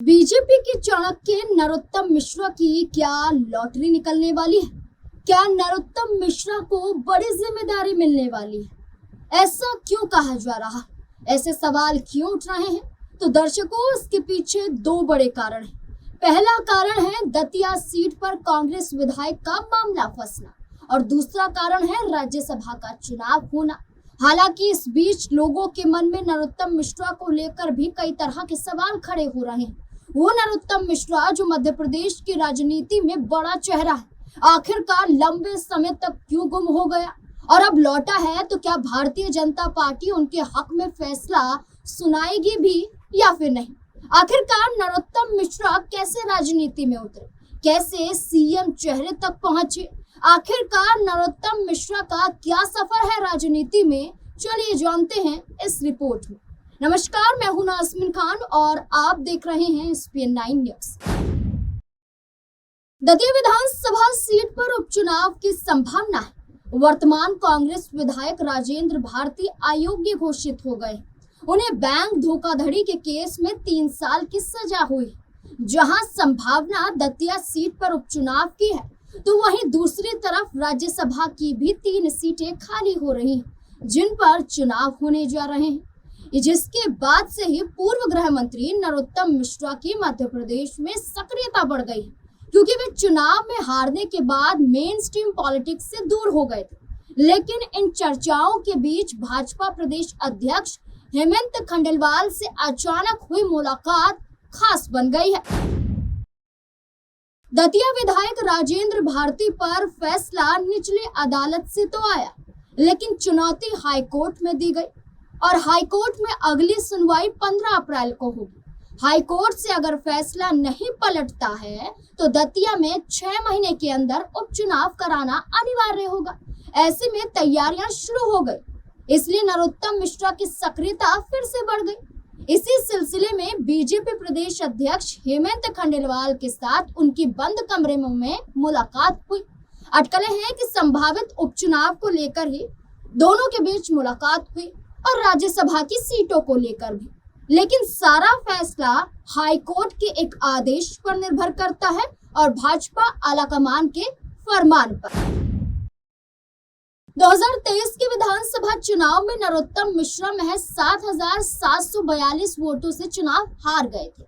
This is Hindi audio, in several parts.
बीजेपी की चाणक्य नरोत्तम मिश्रा की क्या लॉटरी निकलने वाली है? क्या नरोत्तम मिश्रा को बड़ी जिम्मेदारी मिलने वाली है? ऐसा क्यों कहा जा रहा? ऐसे सवाल क्यों उठ रहे हैं? तो दर्शकों, इसके पीछे दो बड़े कारण हैं। पहला कारण है दतिया सीट पर कांग्रेस विधायक का मामला फंसना और दूसरा कारण है राज्यसभा का चुनाव होना। हालांकि इस बीच लोगों के मन में नरोत्तम मिश्रा को लेकर भी कई तरह के सवाल खड़े हो रहे हैं। वो नरोत्तम मिश्रा जो मध्य प्रदेश की राजनीति में बड़ा चेहरा है, आखिरकार लंबे समय तक क्यों गुम हो गया और अब लौटा है? तो क्या भारतीय जनता पार्टी उनके हक में फैसला सुनाएगी भी या फिर नहीं? आखिरकार नरोत्तम मिश्रा कैसे राजनीति में उतरे, कैसे सीएम चेहरे तक पहुंचे? आखिरकार नरोत्तम मिश्रा का क्या सफर है राजनीति में? चलिए जानते हैं इस रिपोर्ट में। नमस्कार, मैं हूं नाज़मीन खान और आप देख रहे हैं SPN 9 न्यूज। दतिया विधानसभा सीट पर उपचुनाव की संभावना है। वर्तमान कांग्रेस विधायक राजेंद्र भारती अयोग्य घोषित हो गए। उन्हें बैंक धोखाधड़ी के केस में 3 साल की सजा हुई। जहां संभावना दतिया सीट पर उपचुनाव की है, तो वहीं दूसरी तरफ राज्यसभा की भी 3 सीटें खाली हो रही हैं, जिन पर चुनाव होने जा रहे हैं। जिसके बाद से ही पूर्व गृह मंत्री नरोत्तम मिश्रा की मध्य प्रदेश में सक्रियता बढ़ गई है, क्योंकि वे चुनाव में हारने के बाद मेन स्ट्रीम पॉलिटिक्स से दूर हो गए थे। लेकिन इन चर्चाओं के बीच भाजपा प्रदेश अध्यक्ष हेमंत खंडेलवाल से अचानक हुई मुलाकात खास बन गई है। दतिया विधायक राजेंद्र भारती पर फैसला निचली अदालत से तो आया, लेकिन चुनौती हाईकोर्ट में दी गई और हाईकोर्ट में अगली सुनवाई 15 अप्रैल को होगी। हाईकोर्ट से अगर फैसला नहीं पलटता है, तो दतिया में 6 महीने के अंदर उपचुनाव कराना अनिवार्य होगा। ऐसे में तैयारियां शुरू हो गई, इसलिए नरोत्तम मिश्रा की सक्रियता फिर से बढ़ गई। इसी सिलसिले में बीजेपी प्रदेश अध्यक्ष हेमंत खंडेलवाल के साथ उनकी बंद कमरे में मुलाकात हुई। अटकलें हैं कि संभावित उपचुनाव को लेकर ही दोनों के बीच मुलाकात हुई और राज्यसभा की सीटों को लेकर भी। लेकिन सारा फैसला हाईकोर्ट के एक आदेश पर निर्भर करता है और भाजपा आलाकमान के फरमान पर। 2023 के विधानसभा चुनाव में नरोत्तम मिश्रा महज 7,742 वोटों से चुनाव हार गए थे।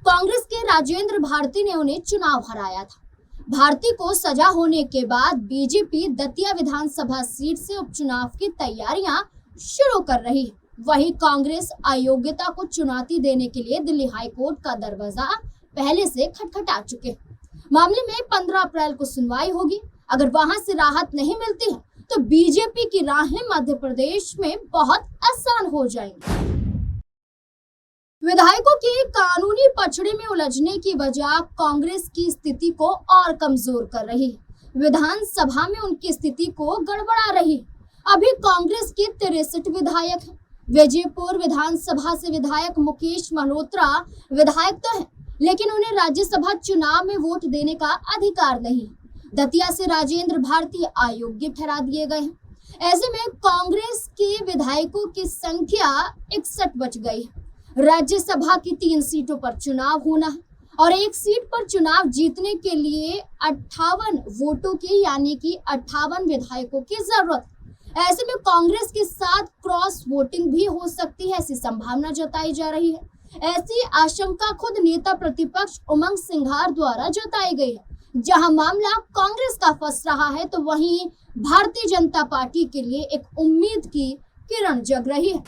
कांग्रेस के राजेंद्र भारती ने उन्हें चुनाव हराया था। भारती को सजा होने के बाद बीजेपी दतिया विधानसभा सीट से उपचुनाव की तैयारियां शुरू कर रही है। वहीं कांग्रेस अयोग्यता को चुनौती देने के लिए दिल्ली हाईकोर्ट का दरवाजा पहले से खटखटा चुके हैं। मामले में 15 अप्रैल को सुनवाई होगी। अगर वहां से राहत नहीं मिलती है, तो बीजेपी की राहें मध्य प्रदेश में बहुत आसान हो जाएंगी। विधायकों के कानूनी पचड़े में उलझने की वजह कांग्रेस की स्थिति को और कमजोर कर रही है। विधानसभा में उनकी स्थिति को गड़बड़ा रही है। अभी कांग्रेस के 63 विधायक हैं। विजयपुर विधानसभा से विधायक मुकेश मल्होत्रा विधायक तो हैं, लेकिन उन्हें राज्यसभा चुनाव में वोट देने का अधिकार नहीं है। दतिया से राजेंद्र भारती अयोग्य ठहरा दिए गए हैं। ऐसे में कांग्रेस के विधायकों की संख्या 61 बच गई है। राज्यसभा की 3 सीटों पर चुनाव होना है और एक सीट पर चुनाव जीतने के लिए 58 वोटों की, यानी कि 58 विधायकों की जरूरत है। ऐसे में कांग्रेस के साथ क्रॉस वोटिंग भी हो सकती है, ऐसी संभावना जताई जा रही है। ऐसी आशंका खुद नेता प्रतिपक्ष उमंग सिंघार द्वारा जताई गई है। जहां मामला कांग्रेस का फंस रहा है, तो वहीं भारतीय जनता पार्टी के लिए एक उम्मीद की किरण जग रही है।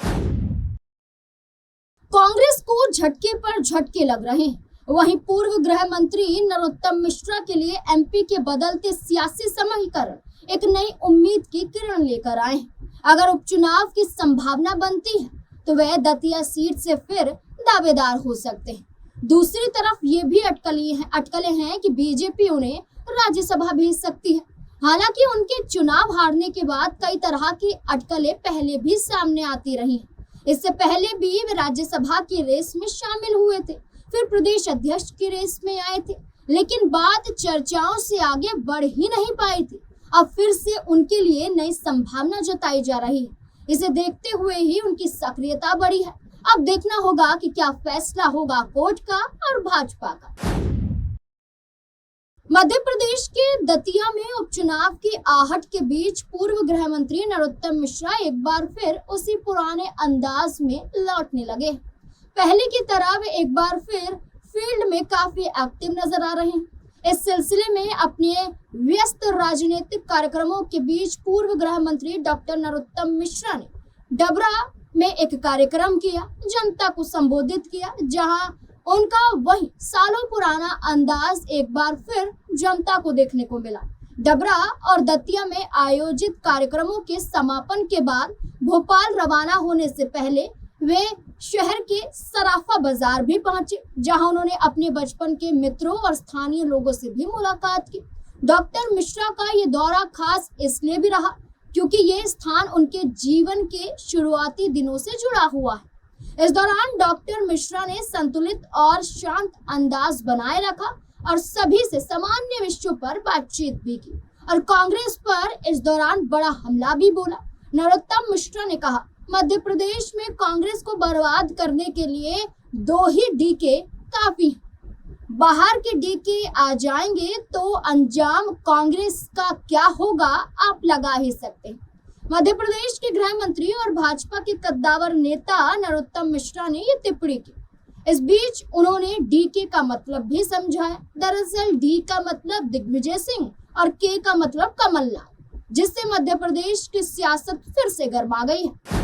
कांग्रेस को झटके पर झटके लग रहे हैं। वहीं पूर्व गृह मंत्री नरोत्तम मिश्रा के लिए MP के बदलते सियासी समीकरण एक नई उम्मीद की किरण लेकर आए हैं। अगर उपचुनाव की संभावना बनती है, तो वह दतिया सीट से फिर दावेदार हो सकते हैं। दूसरी तरफ ये भी अटकलें हैं कि बीजेपी उन्हें राज्यसभा भेज सकती है। हालांकि उनके चुनाव हारने के बाद कई तरह की अटकलें पहले भी सामने आती रही हैं। इससे पहले भी वे राज्यसभा की रेस में शामिल हुए थे, फिर प्रदेश अध्यक्ष की रेस में आए थे, लेकिन बात चर्चाओं से आगे बढ़ ही नहीं पाई थी। अब फिर से उनके लिए नई संभावना जताई जा रही है। इसे देखते हुए ही उनकी सक्रियता बढ़ी है। अब देखना होगा कि क्या फैसला होगा कोर्ट का और भाजपा का। मध्य प्रदेश के दतिया में उपचुनाव की आहट के बीच पूर्व गृह मंत्री नरोत्तम मिश्रा एक बार फिर उसी पुराने अंदाज में लौटने लगे। पहले की तरह वे एक बार फिर फील्ड में काफी एक्टिव नजर आ रहे हैं। इस सिलसिले में अपने व्यस्त राजनीतिक कार्यक्रमों के बीच पूर्व गृह मंत्री डॉक्टर नरोत्तम मिश्रा ने डबरा में एक कार्यक्रम किया, जनता को संबोधित किया, जहां उनका वही सालों पुराना अंदाज एक बार फिर जनता को देखने को मिला। डबरा और दतिया में आयोजित कार्यक्रमों के समापन के बाद भोपाल रवाना होने से पहले वे शहर के सराफा बाजार भी पहुंचे, जहां उन्होंने अपने बचपन के मित्रों और स्थानीय लोगों से भी मुलाकात की। डॉक्टर मिश्रा का ये दौरा खास इसलिए भी रहा क्योंकि ये स्थान उनके जीवन के शुरुआती दिनों से जुड़ा हुआ है। इस दौरान डॉक्टर मिश्रा ने संतुलित और शांत अंदाज बनाए रखा और सभी से सामान्य विषयों पर बातचीत भी की और कांग्रेस पर इस दौरान बड़ा हमला भी बोला। नरोत्तम मिश्रा ने कहा, मध्य प्रदेश में कांग्रेस को बर्बाद करने के लिए 2 ही डीके काफी हैं। बाहर के डीके आ जाएंगे तो अंजाम कांग्रेस का क्या होगा आप लगा ही सकते हैं। मध्य प्रदेश के गृह मंत्री और भाजपा के कद्दावर नेता नरोत्तम मिश्रा ने ये टिप्पणी की। इस बीच उन्होंने डीके का मतलब भी समझाया। दरअसल डी का मतलब दिग्विजय सिंह और के का मतलब कमलनाथ, जिससे मध्य प्रदेश की सियासत फिर से गर्मा गई है।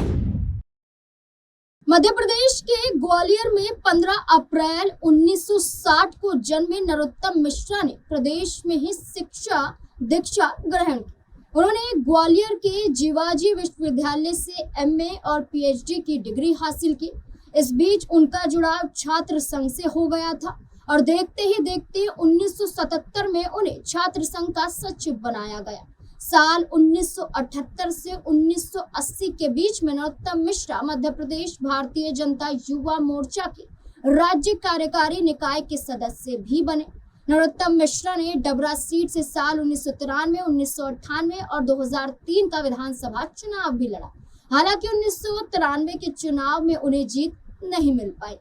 मध्य प्रदेश के ग्वालियर में 15 अप्रैल 1960 को जन्मे नरोत्तम मिश्रा ने प्रदेश में ही शिक्षा दीक्षा ग्रहण की। उन्होंने ग्वालियर के जीवाजी विश्वविद्यालय से एमए और पीएचडी की डिग्री हासिल की। इस बीच उनका जुड़ाव छात्र संघ से हो गया था और देखते ही देखते 1977 में उन्हें छात्र संघ का सचिव बनाया गया। साल 1978 से 1980 के बीच में नरोत्तम मिश्रा मध्य प्रदेश भारतीय जनता युवा मोर्चा के राज्य कार्यकारी निकाय के सदस्य भी बने। नरोत्तम मिश्रा ने डबरा सीट से साल 1993, 1998 और 2003 का विधानसभा चुनाव भी लड़ा। हालांकि 1993 के चुनाव में उन्हें जीत नहीं मिल पाई।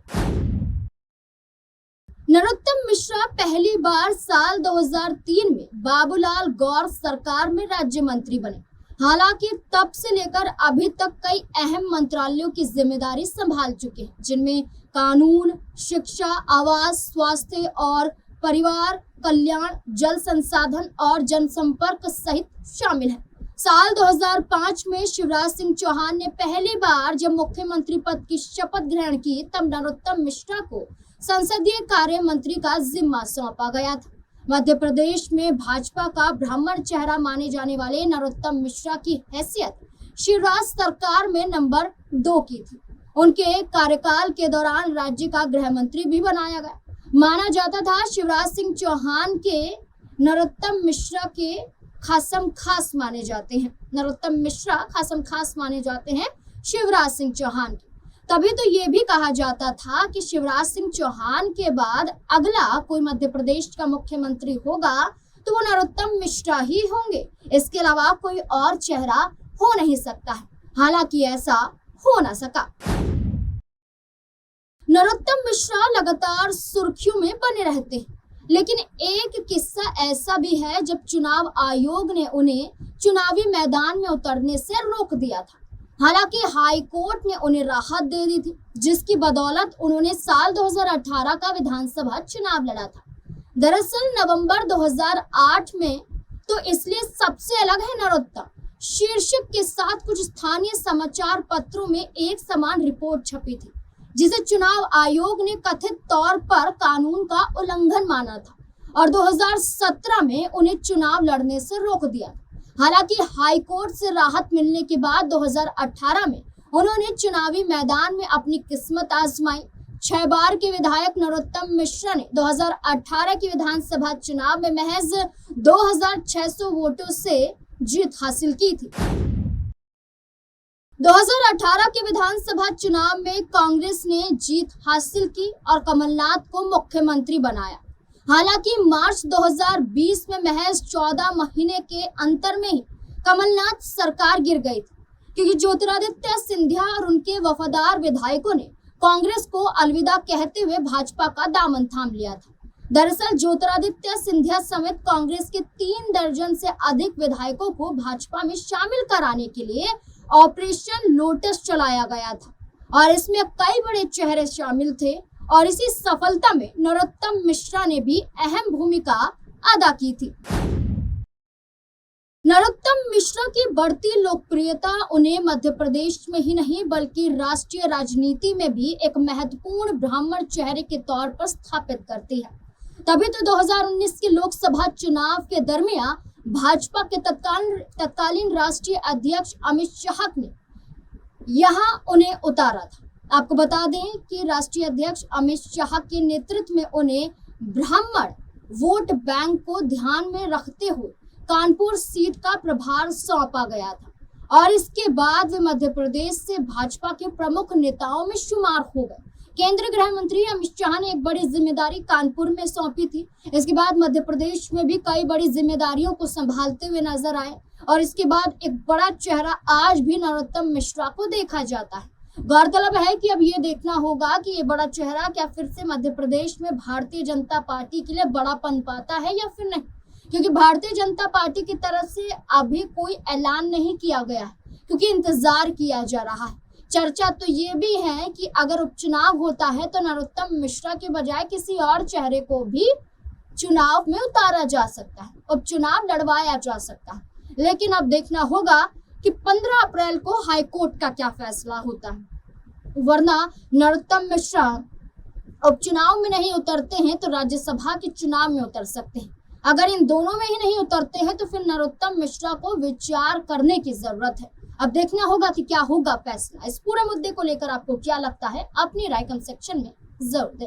नरोत्तम मिश्रा पहली बार साल 2003 में बाबूलाल गौर सरकार में राज्य मंत्री बने। हालांकि तब से लेकर अभी तक कई अहम मंत्रालयों की जिम्मेदारी संभाल चुके हैं, जिनमें कानून, शिक्षा, आवास, स्वास्थ्य और परिवार कल्याण, जल संसाधन और जनसंपर्क सहित शामिल है। साल 2005 में शिवराज सिंह चौहान ने पहली बार जब मुख्यमंत्री पद की शपथ ग्रहण की, तब नरोत्तम मिश्रा को संसदीय कार्य मंत्री का जिम्मा सौंपा गया था। मध्य प्रदेश में भाजपा का ब्राह्मण चेहरा माने जाने वाले नरोत्तम मिश्रा की हैसियत शिवराज सरकार में नंबर 2 की थी। उनके कार्यकाल के दौरान राज्य का गृह मंत्री भी बनाया गया। माना जाता था शिवराज सिंह चौहान के नरोत्तम मिश्रा के खासम खास माने जाते हैं। नरोत्तम मिश्रा खासम खास माने जाते हैं शिवराज सिंह चौहान के। तभी तो ये भी कहा जाता था कि शिवराज सिंह चौहान के बाद अगला कोई मध्य प्रदेश का मुख्यमंत्री होगा तो वो नरोत्तम मिश्रा ही होंगे। इसके अलावा कोई और चेहरा हो नहीं सकता है। हालांकि ऐसा हो ना सका। नरोत्तम मिश्रा लगातार सुर्खियों में बने रहते हैं, लेकिन एक किस्सा ऐसा भी है जब चुनाव आयोग ने उन्हें चुनावी मैदान में उतरने से रोक दिया था। हालांकि हाई कोर्ट ने उन्हें राहत दे दी थी, जिसकी बदौलत उन्होंने साल 2018 का विधानसभा चुनाव लड़ा था। दरअसल नवंबर 2008 में तो इसलिए सबसे अलग है नरोत्तम शीर्षक के साथ कुछ स्थानीय समाचार पत्रों में एक समान रिपोर्ट छपी थी, जिसे चुनाव आयोग ने कथित तौर पर कानून का उल्लंघन माना था और 2017 में उन्हें चुनाव लड़ने से रोक दिया। हालांकि हाई कोर्ट से राहत मिलने के बाद 2018 में उन्होंने चुनावी मैदान में अपनी किस्मत आजमाई। 6 बार के विधायक नरोत्तम मिश्रा ने 2018 के विधानसभा चुनाव में महज 2600 वोटों से जीत हासिल की थी। 2018 के विधानसभा चुनाव में कांग्रेस ने जीत हासिल की और कमलनाथ को मुख्यमंत्री बनाया। हालांकि मार्च 2020 में महज 14 महीने के अंतर में ही कमलनाथ सरकार गिर गई थी, क्योंकि ज्योतिरादित्य सिंधिया और उनके वफादार विधायकों ने कांग्रेस को अलविदा कहते हुए भाजपा का दामन थाम लिया था। दरअसल ज्योतिरादित्य सिंधिया समेत कांग्रेस के 3 दर्जन से अधिक विधायकों को भाजपा में शामिल कराने के लिए ऑपरेशन लोटस चलाया गया था और इसमें कई बड़े चेहरे शामिल थे और इसी सफलता में नरोत्तम मिश्रा ने भी अहम भूमिका अदा की थी। नरोत्तम मिश्रा की बढ़ती लोकप्रियता उन्हें मध्य प्रदेश में ही नहीं बल्कि राष्ट्रीय राजनीति में भी एक महत्वपूर्ण ब्राह्मण चेहरे के तौर पर स्थापित करती है। तभी तो 2019 के लोकसभा चुनाव के दरमियान भाजपा के तत्कालीन राष्ट्रीय अध्यक्ष अमित शाह ने यहां उन्हें उतारा था। आपको बता दें कि राष्ट्रीय अध्यक्ष अमित शाह के नेतृत्व में उन्हें ब्राह्मण वोट बैंक को ध्यान में रखते हुए कानपुर सीट का प्रभार सौंपा गया था और इसके बाद वे मध्य प्रदेश से भाजपा के प्रमुख नेताओं में शुमार हो गए। केंद्रीय गृह मंत्री अमित शाह ने एक बड़ी जिम्मेदारी कानपुर में सौंपी थी। इसके बाद मध्य प्रदेश में भी कई बड़ी जिम्मेदारियों को संभालते हुए नजर आए और इसके बाद एक बड़ा चेहरा आज भी नरोत्तम मिश्रा को देखा जाता है। गौरतलब है कि अब ये देखना होगा कि ये बड़ा चेहरा क्या फिर से मध्य प्रदेश में भारतीय जनता पार्टी के लिए बड़ा पन पाता है या फिर नहीं, क्योंकि भारतीय जनता पार्टी की तरफ से अभी कोई ऐलान नहीं किया गया है क्योंकि इंतजार किया जा रहा है। चर्चा तो ये भी है कि अगर उपचुनाव होता है तो नरोत्तम मिश्रा के बजाय किसी और चेहरे को भी चुनाव में उतारा जा सकता है, उपचुनाव लड़वाया जा सकता है। लेकिन अब देखना होगा कि 15 अप्रैल को हाईकोर्ट का क्या फैसला होता है, वरना नरोत्तम मिश्रा उपचुनाव में नहीं उतरते हैं तो राज्यसभा के चुनाव में उतर सकते हैं। अगर इन दोनों में ही नहीं उतरते हैं तो फिर नरोत्तम मिश्रा को विचार करने की जरूरत है। अब देखना होगा कि क्या होगा फैसला। इस पूरे मुद्दे को लेकर आपको क्या लगता है, अपनी राय कमेंट सेक्शन में जरूर दें।